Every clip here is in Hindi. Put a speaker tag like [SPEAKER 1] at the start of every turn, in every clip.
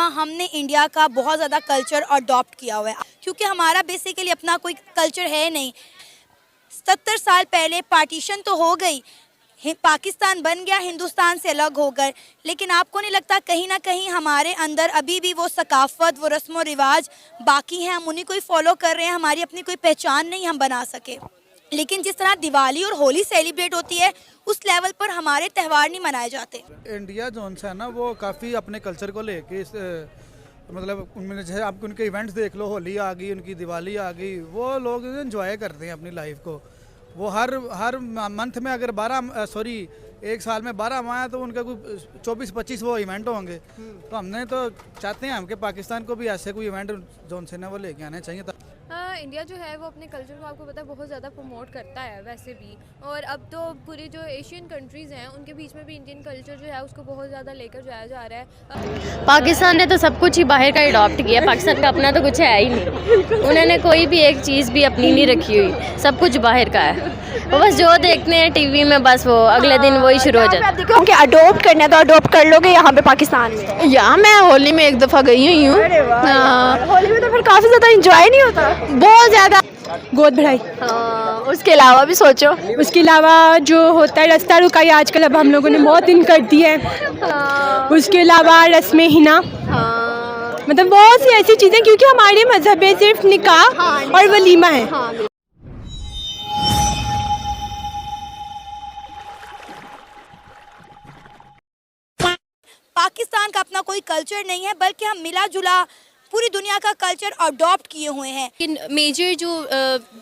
[SPEAKER 1] फातिमा, हमने इंडिया का बहुत ज़्यादा कल्चर अडॉप्ट किया हुआ है क्योंकि हमारा बेसिकली अपना कोई कल्चर है नहीं। 70 साल पहले पार्टीशन तो हो गई, पाकिस्तान बन गया हिंदुस्तान से अलग होकर, लेकिन आपको नहीं लगता कहीं ना कहीं हमारे अंदर अभी भी वो सकाफ़त, वो रस्म व रिवाज बाकी हैं, हम उन्हीं को ही फॉलो कर रहे हैं। हमारी अपनी कोई पहचान नहीं हम बना सके। लेकिन जिस तरह दिवाली और होली सेलिब्रेट होती है उस लेवल पर हमारे त्यौहार नहीं मनाए जाते।
[SPEAKER 2] इंडिया जोन से है ना, वो काफ़ी अपने कल्चर को लेके मतलब उनमें जैसे आप उनके इवेंट्स देख लो, होली आ गई, उनकी दिवाली आ गई, वो लोग इन्जॉय करते हैं अपनी लाइफ को। वो हर मंथ में अगर 12 एक साल में 12 माह तो उनका कोई 24-25 वो इवेंट होंगे। तो हमने तो चाहते हैं हम कि पाकिस्तान को भी ऐसे कोई इवेंट जोन से ना वो लेके आने चाहिए।
[SPEAKER 3] इंडिया जो है वो अपने कल्चर को आपको पता है बहुत ज़्यादा प्रमोट करता है वैसे भी, और अब तो पूरे जो एशियन कंट्रीज़ हैं उनके बीच में भी इंडियन कल्चर जो है उसको बहुत ज़्यादा लेकर जाया जा रहा है।
[SPEAKER 4] पाकिस्तान ने तो सब कुछ ही बाहर का अडॉप्ट किया, पाकिस्तान का अपना तो कुछ है ही नहीं। उन्होंने कोई भी एक चीज़ भी अपनी नहीं रखी हुई, सब कुछ बाहर का है। वो बस जो देखते हैं टीवी में, बस वो अगले दिन वही शुरू हो जाता है।
[SPEAKER 5] देखो कि अडॉप्ट करना है तो अडॉप्ट कर लोगे यहाँ पे पाकिस्तान में?
[SPEAKER 6] यहाँ मैं होली में एक दफ़ा गई हुई हूँ।
[SPEAKER 5] होली में तो फिर काफ़ी ज़्यादा इंजॉय नहीं होता?
[SPEAKER 6] बहुत ज़्यादा।
[SPEAKER 5] गोद बढ़ाई।
[SPEAKER 6] उसके अलावा भी सोचो,
[SPEAKER 5] उसके अलावा जो होता है रास्ता रुकाई, आजकल अब हम लोगों ने बहुत दिन कर दी है। उसके अलावा रस्में हिना, मतलब बहुत सी ऐसी चीज़ें, क्योंकि हमारे मजहब में सिर्फ निकाह और वलीमा है।
[SPEAKER 1] पाकिस्तान का अपना कोई कल्चर नहीं है, बल्कि हम मिला जुला पूरी दुनिया का कल्चर अडॉप्ट किए हुए हैं।
[SPEAKER 3] लेकिन मेजर जो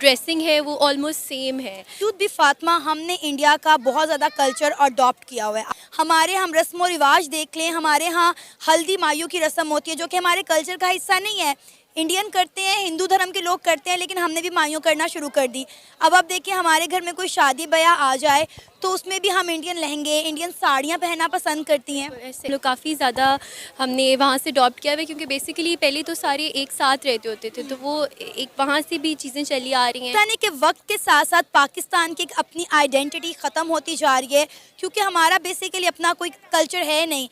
[SPEAKER 3] ड्रेसिंग है वो ऑलमोस्ट सेम है।
[SPEAKER 1] खुद भी फातिमा, हमने इंडिया का बहुत ज़्यादा कल्चर अडॉप्ट किया हुआ है। हमारे हम रस्म व रिवाज देख लें, हमारे यहाँ हल्दी मायू की रस्म होती है जो कि हमारे कल्चर का हिस्सा नहीं है। इंडियन करते हैं, हिंदू धर्म के लोग करते हैं, लेकिन हमने भी मायूं करना शुरू कर दी। अब आप देखिए, हमारे घर में कोई शादी ब्याह आ जाए तो उसमें भी हम इंडियन लहंगे, इंडियन साड़ियाँ पहनना पसंद करती हैं।
[SPEAKER 3] ऐसे लोग काफ़ी ज़्यादा हमने वहाँ से अडॉप्ट किया हुआ है, क्योंकि बेसिकली पहले तो सारे एक साथ रहते होते थे, तो वो एक वहाँ से भी चीज़ें चली आ रही हैं।
[SPEAKER 1] यानी कि वक्त के साथ साथ पाकिस्तान की अपनी आइडेंटिटी ख़त्म होती जा रही है, क्योंकि हमारा बेसिकली अपना कोई कल्चर है नहीं।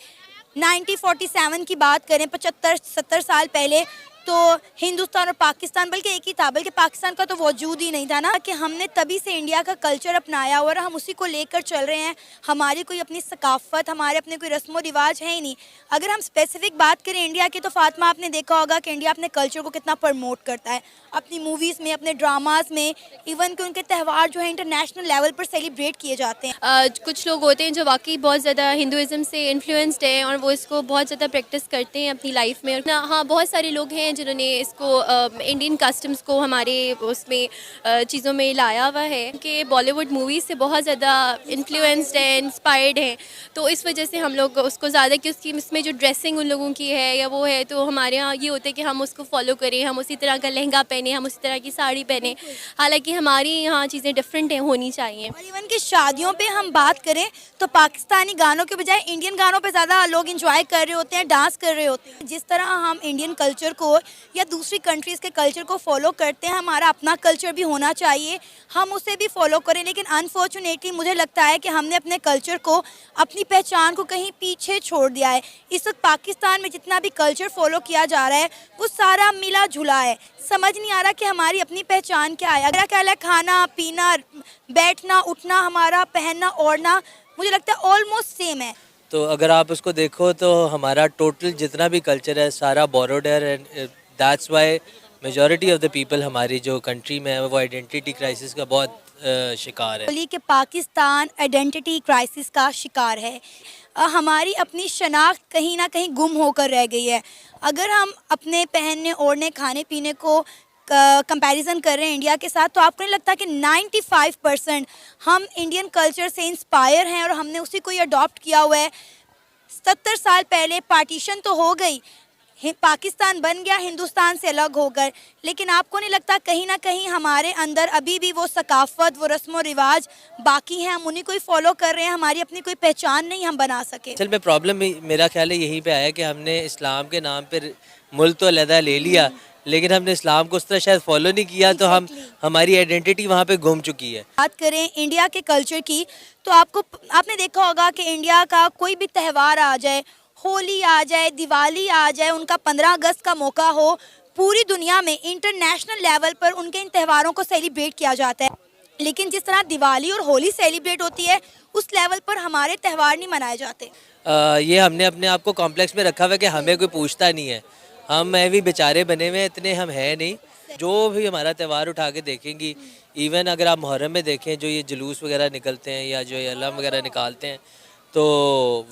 [SPEAKER 1] 1947 की बात करें, 75-70 साल पहले तो हिंदुस्तान और पाकिस्तान बल्कि एक ही था, बल्कि पाकिस्तान का तो वजूद ही नहीं था ना, कि हमने तभी से इंडिया का कल्चर अपनाया और हम उसी को लेकर चल रहे हैं। हमारी कोई अपनी सकाफ़त, हमारे अपने कोई रस्म व रिवाज है ही नहीं। अगर हम स्पेसिफिक बात करें इंडिया की, तो फातिमा आपने देखा होगा कि इंडिया अपने कल्चर को कितना प्रमोट करता है अपनी मूवीज़ में, अपने ड्रामाज में, इवन कि उनके त्यौहार जो है इंटरनेशनल लेवल पर सेलिब्रेट किए जाते हैं।
[SPEAKER 3] कुछ लोग होते हैं जो वाकई बहुत ज़्यादा हिंदुज़म से इन्फ्लुएंस्ड हैं और वो इसको बहुत ज़्यादा प्रैक्टिस करते हैं अपनी लाइफ में। हाँ, बहुत सारे लोग हैं जिन्होंने इसको इंडियन कस्टम्स को हमारे उसमें चीज़ों में लाया हुआ है, कि बॉलीवुड मूवीज़ से बहुत ज़्यादा इन्फ्लुएंस्ड है, इंस्पायर्ड हैं। तो इस वजह से हम लोग उसको ज़्यादा, कि उसकी इसमें जो ड्रेसिंग उन लोगों की है या वो है, तो हमारे यहाँ ये होता है कि हम उसको फॉलो करें, हम उसी तरह का लहंगा पहने, हम उसी तरह की साड़ी पहने। हालांकि हमारी यहाँ चीज़ें डिफरेंट हैं, होनी चाहिए।
[SPEAKER 1] और इवन कि शादियों पे हम बात करें तो पाकिस्तानी गानों के बजाय इंडियन गानों पे ज़्यादा लोग इंजॉय कर रहे होते हैं, डांस कर रहे होते हैं। जिस तरह हम इंडियन कल्चर को या दूसरी कंट्रीज़ के कल्चर को फॉलो करते हैं, हमारा अपना कल्चर भी होना चाहिए, हम उसे भी फॉलो करें। लेकिन अनफॉर्चुनेटली मुझे लगता है कि हमने अपने कल्चर को, अपनी पहचान को कहीं पीछे छोड़ दिया है। इस वक्त पाकिस्तान में जितना भी कल्चर फॉलो किया जा रहा है वो सारा मिला जुला है। समझ नहीं आ रहा कि हमारी अपनी पहचान क्या है। अगर क्या है, खाना पीना, बैठना उठना, हमारा पहनना ओढ़ना, मुझे लगता है ऑलमोस्ट सेम है।
[SPEAKER 7] तो अगर आप उसको देखो तो हमारा टोटल जितना भी कल्चर है सारा बोरोड है, and that's why majority of the people हमारी जो कंट्री में है वो आइडेंटिटी क्राइसिस का बहुत शिकार है।
[SPEAKER 1] बोली कि पाकिस्तान आइडेंटिटी क्राइसिस का शिकार है। हमारी अपनी शनाख्त कहीं ना कहीं गुम होकर रह गई है। अगर हम अपने पहनने ओढ़ने, खाने पीने को कंपैरिजन कर रहे हैं इंडिया के साथ, तो आपको नहीं लगता कि 95% हम इंडियन कल्चर से इंस्पायर हैं और हमने उसी को ही अडॉप्ट किया हुआ है। 70 साल पहले पार्टीशन तो हो गई, पाकिस्तान बन गया हिंदुस्तान से अलग होकर, लेकिन आपको नहीं लगता कहीं ना कहीं हमारे अंदर अभी भी वो सकाफ़त, वो रस्म व रिवाज बाकी हैं, हम उन्हीं को ही फॉलो कर रहे हैं। हमारी अपनी कोई पहचान नहीं हम बना सके।
[SPEAKER 7] असल में प्रॉब्लम मेरा ख्याल है यहीं पे आया कि हमने इस्लाम के नाम पर मुल्क तो अलहदा ले लिया, लेकिन हमने इस्लाम को उस तरह शायद फॉलो नहीं किया, तो हमारी आइडेंटिटी वहाँ पे गुम चुकी है।
[SPEAKER 1] बात करें इंडिया के कल्चर की, तो आपने देखा होगा कि इंडिया का कोई भी त्यौहार आ जाए, होली आ जाए, दिवाली आ जाए, उनका 15 अगस्त का मौका हो, पूरी दुनिया में इंटरनेशनल लेवल पर उनके इन त्यौहारों को सेलिब्रेट किया जाता है। लेकिन जिस तरह दिवाली और होली सेलिब्रेट होती है, उस लेवल पर हमारे त्यौहार नहीं मनाए जाते।
[SPEAKER 7] ये हमने अपने आप को कॉम्प्लेक्स में रखा हुआ है कि हमें कोई पूछता नहीं है, हम भी बेचारे बने हुए हैं, इतने हम हैं नहीं। जो भी हमारा त्यौहार उठा के देखेंगी, इवन अगर आप मुहर्रम में देखें जो ये जुलूस वगैरह निकलते हैं या जो ये अलम वगैरह निकालते हैं, तो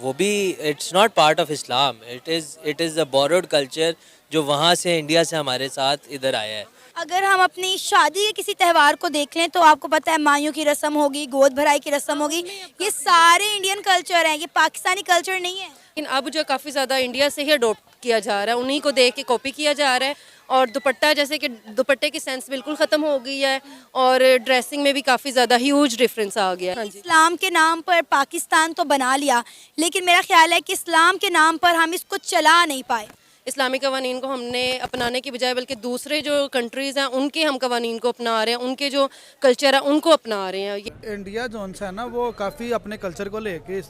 [SPEAKER 7] वो भी it's not part of Islam, it is a borrowed culture जो वहाँ से इंडिया से हमारे साथ इधर आया है।
[SPEAKER 1] अगर हम अपनी शादी के किसी त्यौहार को देख लें तो आपको पता है मायूं की रस्म होगी, गोद भराई की रस्म होगी, ये सारे इंडियन कल्चर हैं, ये पाकिस्तानी कल्चर नहीं है।
[SPEAKER 8] लेकिन अब जो काफ़ी ज़्यादा इंडिया से ही अडोप्ट किया जा रहा है, उन्हीं को देख के कॉपी किया जा रहा है। और दुपट्टा, जैसे कि दुपट्टे की सेंस बिल्कुल ख़त्म हो गई है और ड्रेसिंग में भी काफ़ी ज़्यादा ह्यूज डिफरेंस आ गया है। हाँ जी,
[SPEAKER 1] इस्लाम के नाम पर पाकिस्तान तो बना लिया, लेकिन मेरा ख्याल है कि इस्लाम के नाम पर हम इसको चला नहीं पाए।
[SPEAKER 8] इस्लामी कवानीन को हमने अपनाने की बजाय बल्कि दूसरे जो कंट्रीज़ हैं उनके हम कवानीन को अपना रहे हैं, उनके जो कल्चर है उनको अपना रहे हैं।
[SPEAKER 2] इंडिया जो है ना वो काफ़ी अपने कल्चर को लेके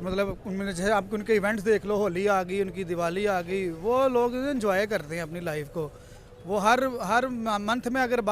[SPEAKER 2] मतलब उनमें जैसे आप उनके इवेंट्स देख लो, होली आ गई, उनकी दिवाली आ गई, वो लोग इन्जॉय करते हैं अपनी लाइफ को। वो हर मंथ में अगर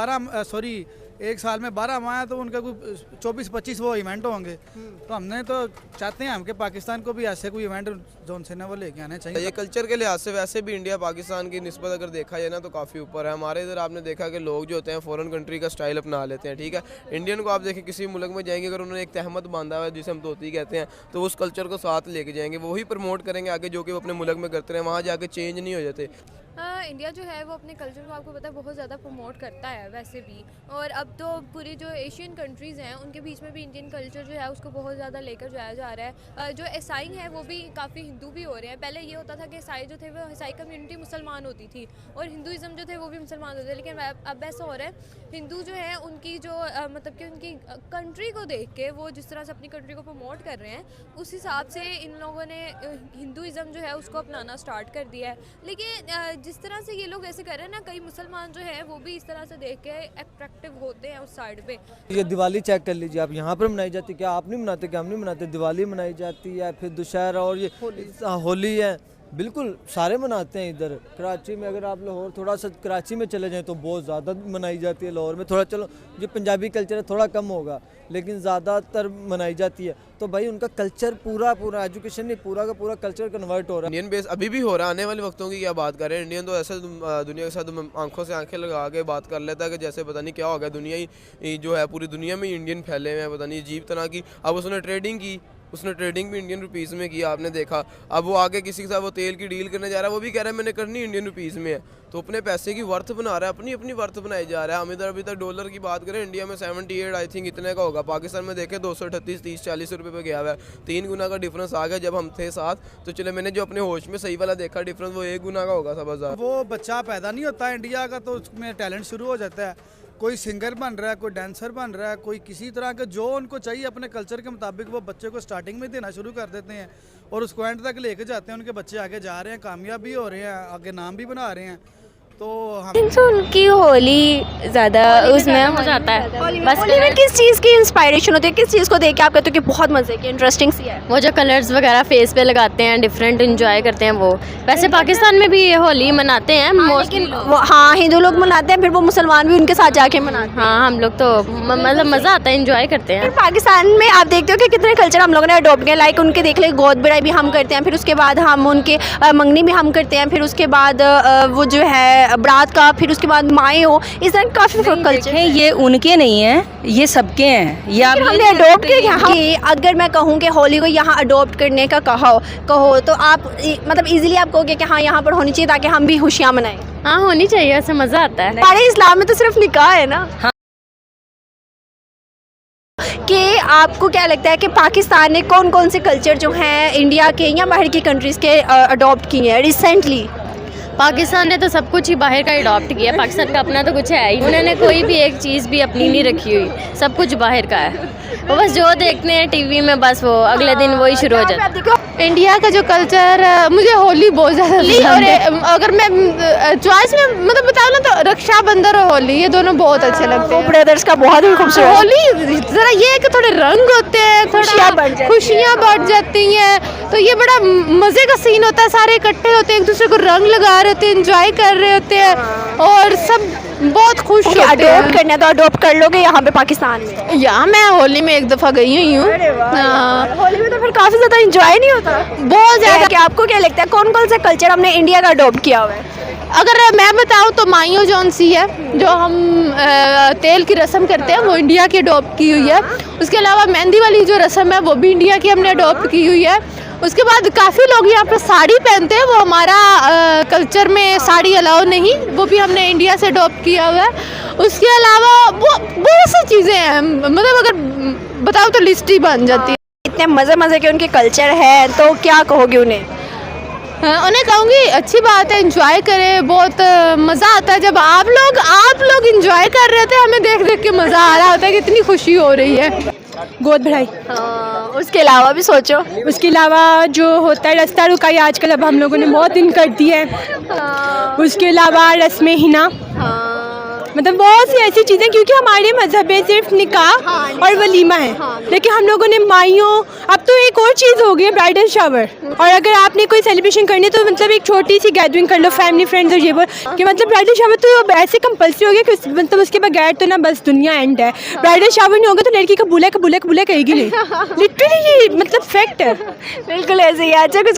[SPEAKER 2] एक साल में 12 माह है तो उनका कोई 24-25 वो इवेंट होंगे। तो हमने तो चाहते हैं हम कि पाकिस्तान को भी ऐसे कोई इवेंट जो से ना वो लेके आने चाहिए।
[SPEAKER 9] ये कल्चर के लिहाज से वैसे भी इंडिया पाकिस्तान की निस्बत अगर देखा जाए ना तो काफ़ी ऊपर है। हमारे इधर आपने देखा कि लोग जो होते हैं फॉरेन कंट्री का स्टाइल अपना लेते हैं, ठीक है। इंडियन को आप देखें किसी मुल्क में जाएंगे, अगर उन्होंने एक तहमत बांधा हुआ है जिसे हम धोती कहते हैं, तो उस कल्चर को साथ लेके जाएंगे, वही प्रमोट करेंगे आगे जो कि वो अपने मुल्क में करते हैं, वहाँ जाके चेंज नहीं हो जाते।
[SPEAKER 10] इंडिया जो है वो अपने कल्चर को आपको पता है बहुत ज़्यादा प्रमोट करता है वैसे भी, और अब तो पूरी जो एशियन कंट्रीज़ हैं उनके बीच में भी इंडियन कल्चर जो है उसको बहुत ज़्यादा लेकर जाया जा रहा है। जो ईसाई हैं वो भी काफ़ी हिंदू भी हो रहे हैं। पहले ये होता था कि ईसाई जो थे वो ईसाई कम्युनिटी मुसलमान होती थी और हिंदुज़म जो थे वो भी मुसलमान होते थे, लेकिन अब ऐसा हो रहा है हिंदू जो है उनकी जो मतलब कि उनकी कंट्री को देख के वो जिस तरह से अपनी कंट्री को प्रमोट कर रहे हैं, उस हिसाब से इन लोगों ने हिंदुज़म जो है उसको अपनाना स्टार्ट कर दिया है। लेकिन जिस तरह से ये लोग ऐसे कर रहे हैं ना, कई मुसलमान जो है वो भी इस तरह से देख के अट्रैक्टिव होते हैं उस साइड पे।
[SPEAKER 11] ये दिवाली चेक कर लीजिए आप, यहाँ पर मनाई जाती है, क्या आप नहीं मनाते, क्या हम नहीं मनाते? दिवाली मनाई जाती है, फिर दुशहरा और ये होली है, बिल्कुल सारे मनाते हैं इधर। कराची में अगर आप लाहौर थोड़ा सा कराची में चले जाएं तो बहुत ज़्यादा मनाई जाती है। लाहौर में थोड़ा चलो ये पंजाबी कल्चर है थोड़ा कम होगा, लेकिन ज़्यादातर मनाई जाती है। तो भाई उनका कल्चर पूरा एजुकेशन नहीं, पूरा का पूरा कल्चर कन्वर्ट हो रहा है।
[SPEAKER 9] इंडियन बेस अभी भी हो रहा है, आने वाले वक्तों की क्या बात कर रहे हैं। इंडियन तो ऐसे दुनिया के साथ आंखों से आंखें लगा के बात कर लेता है कि जैसे पता नहीं क्या हो गया, दुनिया ही जो है पूरी दुनिया में इंडियन फैले हुए हैं, पता नहीं अजीब तरह की। अब उसने ट्रेडिंग की, उसने ट्रेडिंग भी इंडियन रुपीज़ में की, आपने देखा। अब वो आगे किसी के साथ वो तेल की डील करने जा रहा है, वो भी कह रहा है मैंने करनी इंडियन रुपीज़ में है। तो अपने पैसे की वर्थ बना रहा है, अपनी वर्थ बनाई जा रहा है। हम इधर अभी तक डॉलर की बात करें, इंडिया में 78 आई थिंक इतने का होगा, पाकिस्तान में देखें 238 30-40 रुपये पे गया हुआ है। 3 गुना का डिफरेंस आ गया। जब हम थे साथ तो चले, मैंने जो अपने होश में सही वाला देखा डिफरेंस, वो 1 गुना का होगा सब हज़ार।
[SPEAKER 2] वो बच्चा पैदा नहीं होता इंडिया का तो उसमें टैलेंट शुरू हो जाता है। कोई सिंगर बन रहा है, कोई डांसर बन रहा है, कोई किसी तरह का जो उनको चाहिए अपने कल्चर के मुताबिक वो बच्चे को स्टार्टिंग में देना शुरू कर देते हैं और उसको एंड तक लेके जाते हैं। उनके बच्चे आगे जा रहे हैं, कामयाब भी हो रहे हैं, आगे नाम भी बना रहे हैं। तो हम
[SPEAKER 6] उनकी होली ज़्यादा उसमें हो जाता है। बस किस चीज़ की इंस्पायरेशन होती है, किस चीज़ को देख के आप कहते हो कि बहुत मज़े की इंटरेस्टिंग सी है?
[SPEAKER 4] वो जो कलर्स वगैरह फेस पे लगाते हैं, डिफरेंट इंजॉय करते हैं वो। वैसे पाकिस्तान में भी ये होली मनाते हैं मोस्टली।
[SPEAKER 6] हाँ, हिंदू लोग मनाते हैं, फिर वो मुसलमान भी उनके साथ जाके मनाते हैं।
[SPEAKER 4] हाँ, हम लोग तो मतलब मज़ा आता है, इंजॉय करते हैं।
[SPEAKER 6] पाकिस्तान में आप देखते हो कि कितने कल्चर हम लोगों ने अडोप्ट किया। लाइक उनके देख ले गोद भराई भी हम करते हैं, फिर उसके बाद हम उनके मंगनी भी हम करते हैं, फिर उसके बाद वो जो है बारात का, फिर उसके बाद माए हो, इस तरह काफ़ी कल्चर
[SPEAKER 5] है। ये उनके नहीं है, ये सबके हैं। ये आप
[SPEAKER 6] हमने अडोप्ट किया। अगर मैं कहूँ कि होली को यहाँ अडोप्ट करने का कहो तो आप मतलब इजीली आप कहोगे कि हाँ यहाँ पर होनी चाहिए ताकि हम भी खुशियाँ मनाएं?
[SPEAKER 4] हाँ, होनी चाहिए, ऐसे मज़ा आता है।
[SPEAKER 6] हमारे इस्लाम में तो सिर्फ निकाह है ना। हाँ। कि आपको क्या लगता है कि पाकिस्तान ने कौन कौन से कल्चर जो हैं इंडिया के या बाहर की कंट्रीज़ के अडोप्ट किए हैं रिसेंटली?
[SPEAKER 4] पाकिस्तान ने तो सब कुछ ही बाहर का अडॉप्ट किया, पाकिस्तान का अपना तो कुछ है ही। उन्होंने कोई भी एक चीज़ भी अपनी नहीं रखी हुई, सब कुछ बाहर का है। वो बस जो देखते हैं टीवी में बस वो अगले दिन वही शुरू हो जाता है।
[SPEAKER 6] देखो
[SPEAKER 5] इंडिया का जो कल्चर मुझे होली बहुत ज़्यादा पसंद है। अगर मैं चॉइस में मतलब बताऊँ ना तो रक्षाबंधन और होली ये दोनों बहुत अच्छे लगते हैं।
[SPEAKER 6] ब्रदर्स का बहुत ही खूबसूरत
[SPEAKER 5] होली ज़रा ये है कि थोड़े रंग होते हैं, खुशियाँ बढ़ जाती हैं, तो ये बड़ा मज़े का सीन होता है। सारे इकट्ठे होते हैं, एक दूसरे को रंग लगा रहे होते हैं, एंजॉय कर रहे होते हैं और सब बहुत खुश होते हैं।
[SPEAKER 6] अडोप्ट करना तो अडोप्ट कर लोगे यहाँ पे पाकिस्तान में?
[SPEAKER 5] यहाँ मैं होली में एक दफ़ा गई हुई हूँ।
[SPEAKER 6] होली में तो फिर काफ़ी ज़्यादा इंजॉय नहीं होता?
[SPEAKER 5] बहुत ज़्यादा।
[SPEAKER 6] क्या आपको क्या लगता है कौन कौन सा कल्चर हमने इंडिया का अडोप्ट किया हुआ है?
[SPEAKER 5] अगर मैं बताऊं तो माइयो जौन सी है जो हम तेल की रस्म करते हैं वो इंडिया की अडॉप्ट की हुई है। उसके अलावा मेहंदी वाली जो रस्म है वो भी इंडिया की हमने अडॉप्ट की हुई है। उसके बाद काफ़ी लोग यहाँ पर साड़ी पहनते हैं, वो हमारा कल्चर में साड़ी अलाउ नहीं, वो भी हमने इंडिया से अडॉप्ट किया हुआ है। उसके अलावा वो बहुत सी चीज़ें हैं, मतलब अगर बताओ तो लिस्ट ही बन जाती है।
[SPEAKER 6] इतने मज़े के उनके कल्चर है तो क्या कहोगे उन्हें?
[SPEAKER 5] उन्हें कहूँगी अच्छी बात है, एंजॉय करें, बहुत मज़ा आता है जब आप लोग एंजॉय कर रहे थे, हमें देख के मज़ा आ रहा होता है कि इतनी खुशी हो रही है।
[SPEAKER 6] गोद बढ़ाई। उसके अलावा भी सोचो,
[SPEAKER 5] उसके अलावा जो होता है रास्ता रुकाई आजकल अब हम लोगों ने बहुत दिन कर दी है। उसके अलावा रस्म हिना, मतलब बहुत सी ऐसी चीज़ें, क्योंकि हमारे मजहब में सिर्फ निकाह और वलीमा है, लेकिन हम लोगों ने माइयों, अब तो एक और चीज़ हो गई है ब्राइडल शावर। और अगर आपने कोई सेलिब्रेशन करनी है तो मतलब एक छोटी सी गैदरिंग कर लो फैमिली फ्रेंड्स और ये वो, कि मतलब ब्राइडल शावर तो अब ऐसे कंपल्सरी हो गया कि मतलब उसके बगैर तो ना बस दुनिया एंड है। ब्राइडल शावर नहीं होगा तो लड़की का बुला कहेगी नहीं। लिटरली ये मतलब फैक्ट है।
[SPEAKER 6] बिल्कुल ऐसे ही। अच्छा कुछ